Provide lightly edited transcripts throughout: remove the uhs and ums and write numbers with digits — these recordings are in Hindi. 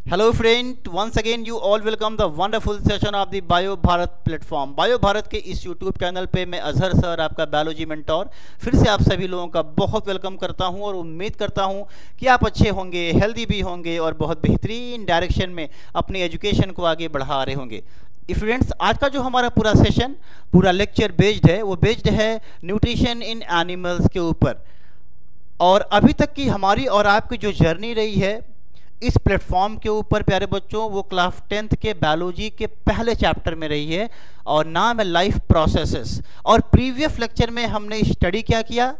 Hello friend, once again you all welcome the wonderful session of the bio Bharat platform. Bio Bharat के इस यूट्यूब चैनल पे मैं अजहर सर आपका बायोलॉजी मेंटोर फिर से आप सभी लोगों का बहुत वेलकम करता हूं और उम्मीद करता हूं कि आप अच्छे होंगे, हेल्दी भी होंगे और बहुत बेहतरीन डायरेक्शन में अपनी एजुकेशन को आगे बढ़ा रहे होंगे। फ्रेंड्स, आज का जो हमारा पूरा सेशन, पूरा लेक्चर बेस्ड है, वो बेस्ड है न्यूट्रिशन इन एनिमल्स के ऊपर। और अभी तक की हमारी और आपकी जो जर्नी रही है इस प्लेटफॉर्म के ऊपर प्यारे बच्चों, वो क्लास 10th के बायोलॉजी के पहले चैप्टर में रही है और नाम है लाइफ प्रोसेसेस। और प्रीवियस लेक्चर में हमने स्टडी क्या किया?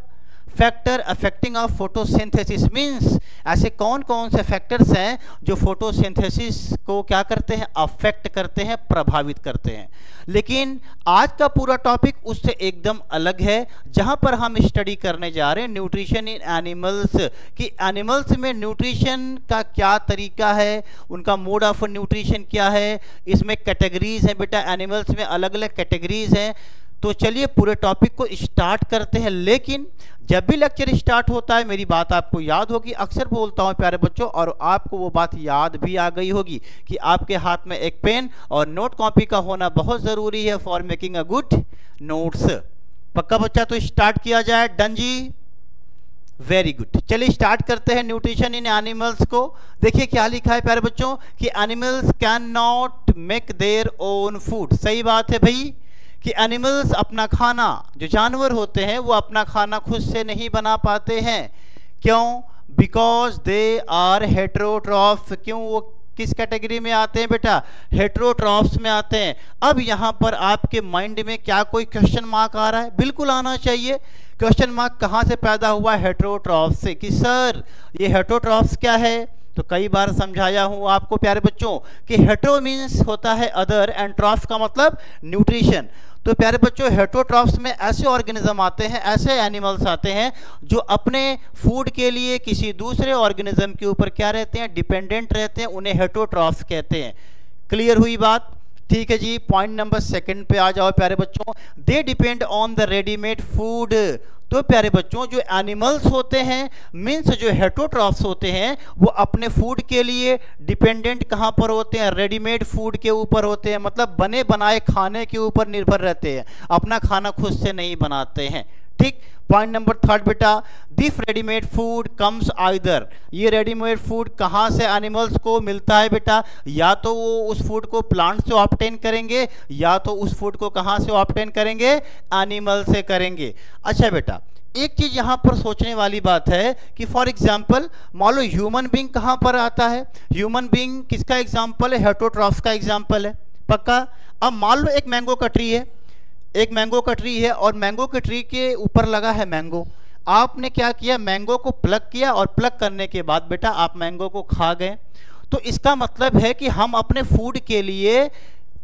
Factor affecting of photosynthesis, means ऐसे कौन कौन से फैक्टर्स हैं जो फोटोसिंथेसिस को क्या करते हैं, अफेक्ट करते हैं, प्रभावित करते हैं। लेकिन आज का पूरा टॉपिक उससे एकदम अलग है, जहां पर हम स्टडी करने जा रहे हैं न्यूट्रिशन इन एनिमल्स, कि एनिमल्स में न्यूट्रिशन का क्या तरीका है, उनका मोड ऑफ न्यूट्रिशन क्या है। इसमें कैटेगरीज हैं बेटा, एनिमल्स में अलग अलग कैटेगरीज हैं। तो चलिए पूरे टॉपिक को स्टार्ट करते हैं। लेकिन जब भी लेक्चर स्टार्ट होता है मेरी बात आपको याद होगी, अक्सर बोलता हूं प्यारे बच्चों, और आपको वो बात याद भी आ गई होगी कि आपके हाथ में एक पेन और नोट कॉपी का होना बहुत ज़रूरी है for making a good notes. पक्का बच्चा? तो स्टार्ट किया जाए। डन जी, वेरी गुड। चलिए स्टार्ट करते हैं न्यूट्रिशन इन एनिमल्स को। देखिए क्या लिखा है प्यारे बच्चों कि animals can not make their own food. सही बात है भाई कि एनिमल्स अपना खाना, जो जानवर होते हैं वो अपना खाना खुद से नहीं बना पाते हैं। क्यों? Because they are heterotrophs. क्यों? वो किस कैटेगरी में आते हैं बेटा? हेटेरोट्रॉफ्स में आते हैं। अब यहाँ पर आपके माइंड में क्या कोई क्वेश्चन मार्क आ रहा है? बिल्कुल आना चाहिए। क्वेश्चन मार्क कहाँ से पैदा हुआ? हेटेरोट्रॉफ्स से। कि सर ये हेटेरोट्रॉफ्स क्या है? तो कई बार समझाया हूँ आपको प्यारे बच्चों कि हेटेरो मीन्स होता है अदर एंड ट्रॉफ्स का मतलब न्यूट्रिशन। तो प्यारे बच्चों हेटेरोट्रॉफ्स में ऐसे ऑर्गेनिज्म आते हैं, ऐसे एनिमल्स आते हैं जो अपने फूड के लिए किसी दूसरे ऑर्गेनिज्म के ऊपर क्या रहते हैं, डिपेंडेंट रहते हैं। उन्हें हेटेरोट्रॉफ्स कहते हैं। क्लियर हुई बात? ठीक है जी। पॉइंट नंबर 2 पे आ जाओ प्यारे बच्चों। They depend on the readymade food. तो प्यारे बच्चों जो एनिमल्स होते हैं, मीन्स जो हेटेरोट्रॉफ्स होते हैं, वो अपने फूड के लिए डिपेंडेंट कहाँ पर होते हैं? रेडीमेड फूड के ऊपर होते हैं, मतलब बने बनाए खाने के ऊपर निर्भर रहते हैं, अपना खाना खुद से नहीं बनाते हैं। ठीक। पॉइंट नंबर 3 बेटा, this readymade food comes either. ये रेडीमेड फूड कहाँ से एनिमल्स को मिलता है बेटा? या तो वो उस फूड को प्लांट से ऑब्टेन करेंगे, या तो उस फूड को कहाँ से ऑब्टेन करेंगे? एनिमल से करेंगे। अच्छा बेटा, एक चीज यहाँ पर सोचने वाली बात है कि फॉर एग्जाम्पल मान लो ह्यूमन बींग कहाँ पर आता है? ह्यूमन बींग किसका एग्जाम्पल है? हेटेरोट्रॉफ्स का एग्जाम्पल है। पक्का? अब मान लो एक मैंगो का ट्री है, एक मैंगो का ट्री है और मैंगो के ट्री के ऊपर लगा है मैंगो। आपने क्या किया? मैंगो को प्लग किया और प्लग करने के बाद बेटा आप मैंगो को खा गए। तो इसका मतलब है कि हम अपने फूड के लिए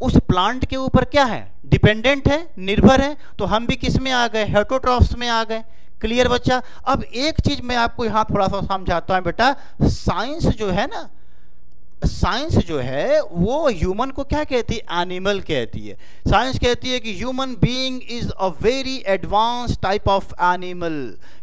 उस प्लांट के ऊपर क्या है? डिपेंडेंट है, निर्भर है। तो हम भी किस में आ गए? हेटेरोट्रॉफ्स में आ गए। क्लियर बच्चा? अब एक चीज मैं आपको यहाँ थोड़ा सा समझाता हूँ बेटा। साइंस जो है ना, साइंस जो है वो ह्यूमन को क्या कहती है? एनिमल कहती है। साइंस कहती है कि human being is a very advance type of animal,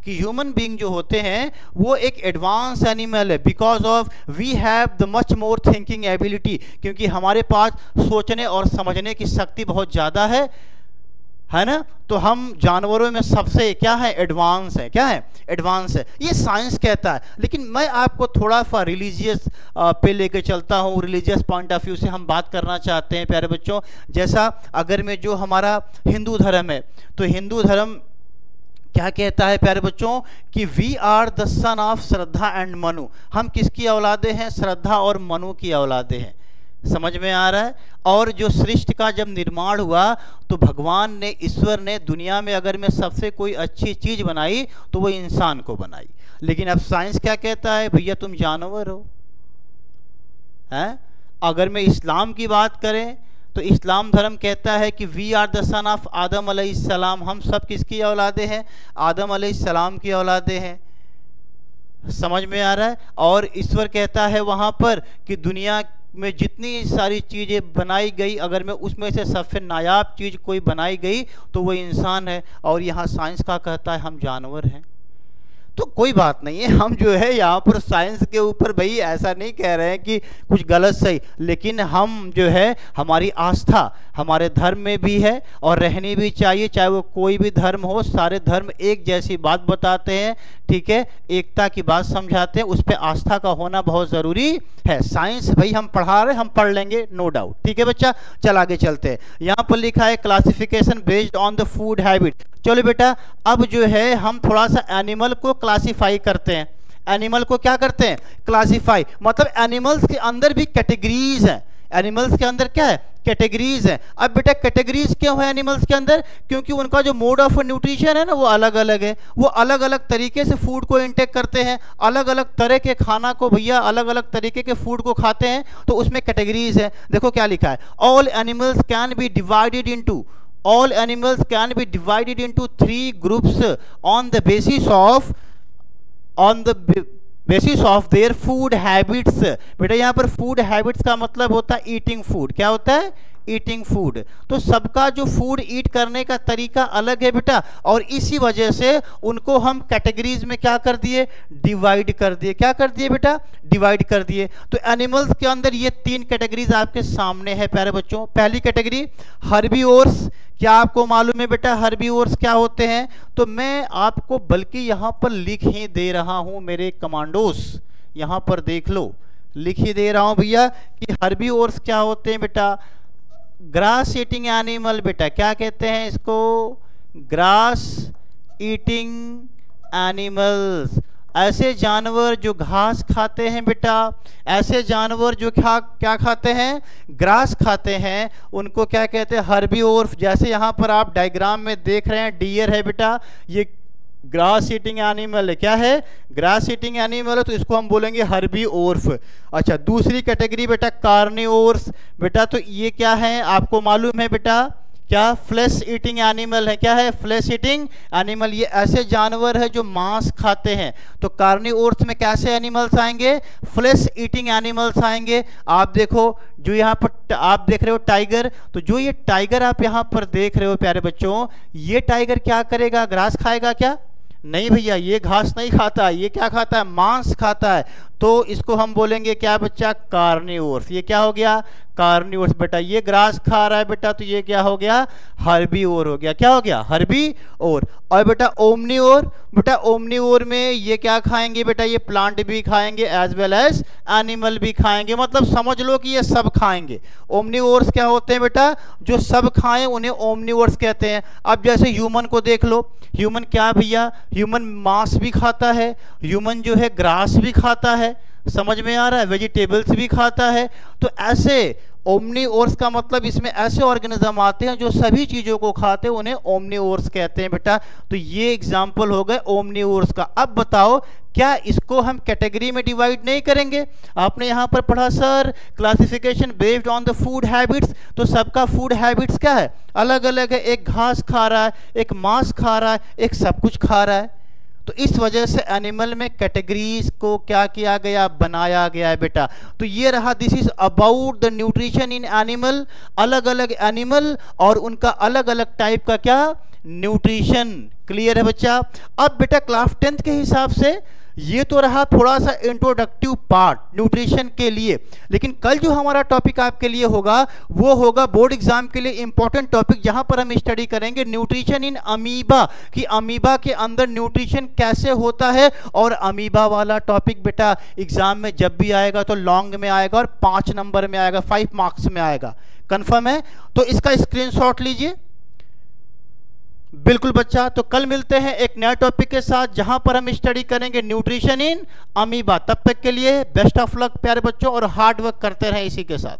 कि ह्यूमन बीइंग जो होते हैं वो एक एडवांस एनिमल है, because of we have the much more thinking ability, क्योंकि हमारे पास सोचने और समझने की शक्ति बहुत ज़्यादा है ना। तो हम जानवरों में सबसे क्या है? एडवांस है। क्या है? एडवांस है। ये साइंस कहता है। लेकिन मैं आपको थोड़ा सा रिलीजियस पे लेके चलता हूँ। रिलीजियस पॉइंट ऑफ व्यू से हम बात करना चाहते हैं प्यारे बच्चों। जैसा अगर में जो हमारा हिंदू धर्म है, तो हिंदू धर्म क्या कहता है प्यारे बच्चों कि we are the son of Shraddha and Manu. हम किसकी औलादे हैं? श्रद्धा और मनु की औलादे हैं। समझ में आ रहा है? और जो सृष्टि का जब निर्माण हुआ तो भगवान ने, ईश्वर ने दुनिया में अगर में सबसे कोई अच्छी चीज बनाई तो वो इंसान को बनाई। लेकिन अब साइंस क्या कहता है? भैया तुम जानवर हो। हैं? अगर मैं इस्लाम की बात करें तो इस्लाम धर्म कहता है कि we are the son of Adam अलैहिस्सलाम। हम सब किसकी औलादे हैं? आदम अलैहिस्सलाम की औलादे हैं। समझ में आ रहा है? और ईश्वर कहता है वहां पर कि दुनिया में जितनी सारी चीज़ें बनाई गई, अगर मैं उसमें से सबसे नायाब चीज़ कोई बनाई गई तो वो इंसान है। और यहाँ साइंस का कहता है हम जानवर हैं। तो कोई बात नहीं है, हम जो है यहाँ पर साइंस के ऊपर भाई ऐसा नहीं कह रहे हैं कि कुछ गलत सही, लेकिन हम जो है हमारी आस्था हमारे धर्म में भी है और रहनी भी चाहिए, चाहे वो कोई भी धर्म हो। सारे धर्म एक जैसी बात बताते हैं, ठीक है, एकता की बात समझाते हैं, उस पर आस्था का होना बहुत ज़रूरी है। साइंस भाई हम पढ़ा रहे, हम पढ़ लेंगे नो डाउट, ठीक है बच्चा। चल आगे चलते हैं। यहाँ पर लिखा है classification based on the food habit. चलो बेटा, अब जो है हम थोड़ा सा एनिमल को क्लासिफाई करते हैं। एनिमल को क्या करते हैं? क्लासिफाई, मतलब एनिमल्स के अंदर भी कैटेगरीज हैं। एनिमल्स के अंदर क्या है? कैटेगरीज है। अब बेटा कैटेगरीज क्यों है एनिमल्स के अंदर? क्योंकि उनका जो मोड ऑफ न्यूट्रिशन है ना वो अलग अलग है, वो अलग अलग तरीके से फूड को इंटेक करते हैं, अलग अलग तरह के खाना को भैया अलग अलग तरीके के फूड को खाते हैं, तो उसमें कैटेगरीज है। देखो क्या लिखा है, all animals can be divided into all animals can be divided into 3 groups on the basis of their food habits। बेटा यहाँ पर फूड हैबिट्स का मतलब होता है ईटिंग फूड। क्या होता है? Eating food. तो सबका जो फूड ईट करने का तरीका अलग है बेटा, और इसी वजह से उनको हम कैटेगरीज में क्या कर दिए? डिवाइड कर दिए। क्या कर दिए बेटा? डिवाइड कर दिए। तो एनिमल्स के अंदर ये 3 कैटेगरीज आपके सामने है प्यारे बच्चों। पहली कैटेगरी हर्बीवोर्स। क्या आपको मालूम है बेटा हर्बीवोर्स क्या होते हैं? तो मैं आपको बल्कि यहाँ पर लिख ही दे रहा हूँ मेरे कमांडोस, यहाँ पर देख लो, लिख ही दे रहा हूँ भैया कि हर्बीवोर्स क्या होते हैं बेटा। ग्रास ईटिंग एनिमल बेटा, क्या कहते हैं इसको? Grass eating animals. ऐसे जानवर जो घास खाते हैं बेटा, ऐसे जानवर जो क्या खाते हैं? ग्रास खाते हैं, उनको क्या कहते हैं? हर्बीवोर्स। जैसे यहाँ पर आप डायग्राम में देख रहे हैं, डियर है बेटा, ये ग्रास ईटिंग एनिमल है। क्या है? ग्रास ईटिंग एनिमल है, तो इसको हम बोलेंगे हर्बीवोर्स। अच्छा, दूसरी कैटेगरी बेटा कार्निवोर्स। बेटा तो ये क्या है आपको मालूम है बेटा? क्या? फ्लैश ईटिंग एनिमल है। क्या है? Flesh eating animal. ये ऐसे जानवर है जो मांस खाते हैं। तो कार्निवोर्स में कैसे एनिमल्स आएंगे? फ्लैश ईटिंग एनिमल्स आएंगे। आप देखो जो यहाँ पर आप देख रहे हो टाइगर, तो जो ये टाइगर आप यहाँ पर देख रहे हो प्यारे बच्चों, ये टाइगर क्या करेगा? ग्रास खाएगा क्या? नहीं भैया, ये घास नहीं खाता, ये क्या खाता है? मांस खाता है। तो इसको हम बोलेंगे क्या बच्चा? कार्निवोर्स। ये क्या हो गया? कार्निवोर्स। बेटा ये ग्रास खा रहा है बेटा, तो ये क्या हो गया? हर्बीवोर हो गया। क्या हो गया? हर्बीवोर। और बेटा ओमनीवोर। बेटा ओमनीवोर में ये क्या खाएंगे बेटा? ये प्लांट भी खाएंगे एज वेल एज एनिमल भी खाएंगे, मतलब समझ लो कि ये सब खाएंगे। ओमनीवोर्स क्या होते हैं बेटा? जो सब खाएं उन्हें ओमनीवोर्स कहते हैं। अब जैसे ह्यूमन को देख लो, ह्यूमन क्या भैया? ह्यूमन मांस भी खाता है, ह्यूमन जो है ग्रास भी खाता है, समझ में आ रहा है? वेजिटेबल्स भी खाता है। तो ऐसे ओमनीवोर्स का मतलब इसमें ऐसे ऑर्गेनिज्म आते हैं जो सभी चीज़ों को खाते हैं, उन्हें ओमनीवोर्स कहते हैं बेटा। तो ये एग्जाम्पल हो गए ओमनीवोर्स का। अब बताओ क्या इसको हम कैटेगरी में डिवाइड नहीं करेंगे? आपने यहाँ पर पढ़ा sir classification based on the food habits, तो सबका फूड हैबिट्स क्या है? अलग अलग है। एक घास खा रहा है, एक मांस खा रहा है, एक सब कुछ खा रहा है। तो इस वजह से एनिमल में कैटेगरीज को क्या किया गया? बनाया गया है बेटा। तो ये रहा, this is about the nutrition in animal. अलग अलग एनिमल और उनका अलग अलग टाइप का क्या? न्यूट्रिशन। क्लियर है बच्चा? अब बेटा क्लास 10th के हिसाब से ये तो रहा थोड़ा सा इंट्रोडक्टिव पार्ट न्यूट्रिशन के लिए, लेकिन कल जो हमारा टॉपिक आपके लिए होगा वो होगा बोर्ड एग्जाम के लिए इंपॉर्टेंट टॉपिक, जहां पर हम स्टडी करेंगे न्यूट्रिशन इन अमीबा, कि अमीबा के अंदर न्यूट्रिशन कैसे होता है। और अमीबा वाला टॉपिक बेटा एग्जाम में जब भी आएगा तो लॉन्ग में आएगा और 5 नंबर में आएगा, 5 मार्क्स में आएगा। कंफर्म है? तो इसका स्क्रीनशॉट लीजिए। बिल्कुल बच्चा, तो कल मिलते हैं एक नया टॉपिक के साथ जहां पर हम स्टडी करेंगे न्यूट्रिशन इन अमीबा। तब तक के लिए बेस्ट ऑफ लक प्यारे बच्चों, और हार्ड वर्क करते रहें इसी के साथ।